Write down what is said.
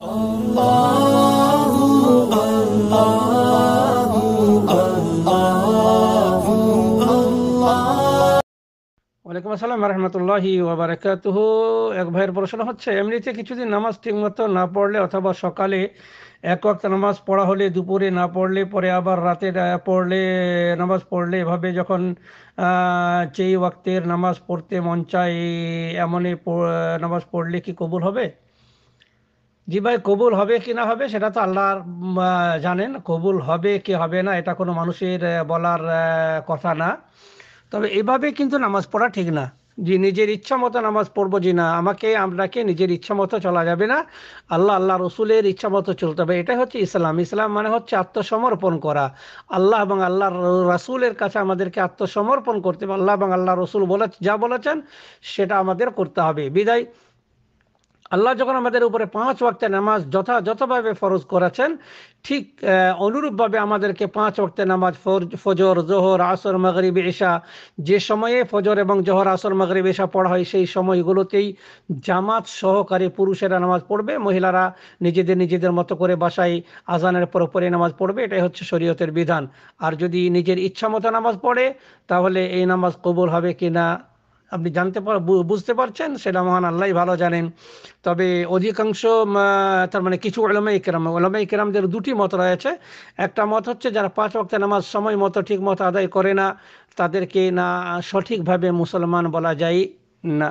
ওয়ালাইকুম আসসালাম রহমতুল্লাহি ওয়া বারাকাতুহু। এক ভাইয়ের প্রশ্ন হচ্ছে, এমনিতে কিছুদিন নামাজ ঠিকমতো না পড়লে অথবা সকালে এক ওয়াক্ত নামাজ পড়া হলে দুপুরে না পড়লে পরে আবার রাতে পড়লে নামাজ পড়লে এভাবে যখন যেই ওয়াক্তের নামাজ পড়তে মন চায় এমনই নামাজ পড়লে কি কবুল হবে? জি ভাই, কবুল হবে কি না হবে সেটা তো আল্লাহ জানেন। কবুল হবে কি হবে না এটা কোনো মানুষের বলার কথা না। তবে এভাবে কিন্তু নামাজ পড়া ঠিক না। যে নিজের ইচ্ছা মতো নামাজ পড়বো, জি না, আমাকে আপনাকে নিজের ইচ্ছা মতো চলা যাবে না। আল্লাহ রসুলের ইচ্ছা মতো চলতে হবে। এটাই হচ্ছে ইসলাম। ইসলাম মানে হচ্ছে আত্মসমর্পণ করা। আল্লাহ এবং আল্লাহ রাসূলের কাছে আমাদেরকে আত্মসমর্পণ করতে হবে। আল্লাহ এবং আল্লাহ রসুল যা বলেছেন সেটা আমাদের করতে হবে। বিদায় আল্লাহ যখন আমাদের উপরে 5 ওয়াক্তের নামাজ যথাযথভাবে ফরজ করেছেন, ঠিক অনুরূপভাবে আমাদেরকে 5 ওয়াক্তের নামাজ ফজর, জোহর, আসর, মাগরিব, ঈশা, যে সময়ে ফজর এবং জোহর, আসর, মাগরিব, ঈশা পড়া হয় সেই সময়গুলোতেই জামাত সহকারে পুরুষেরা নামাজ পড়বে, মহিলারা নিজেদের মতো করে বাসায় আজানের পরে নামাজ পড়বে। এটাই হচ্ছে শরীয়তের বিধান। আর যদি নিজের ইচ্ছা মতো নামাজ পড়ে তাহলে এই নামাজ কবুল হবে কিনা আপনি বুঝতে পারছেন, সেটা মহান আল্লাহই ভালো জানেন। তবে অধিকাংশ তার মানে কিছু ওলামায়ে কেরামদের দুটি মত রয়েছে। একটা মত হচ্ছে যারা 5 ওয়াক্ত নামাজ সময় মতো ঠিক মতো আদায় করে না তাদেরকে না সঠিকভাবে মুসলমান বলা যায় না।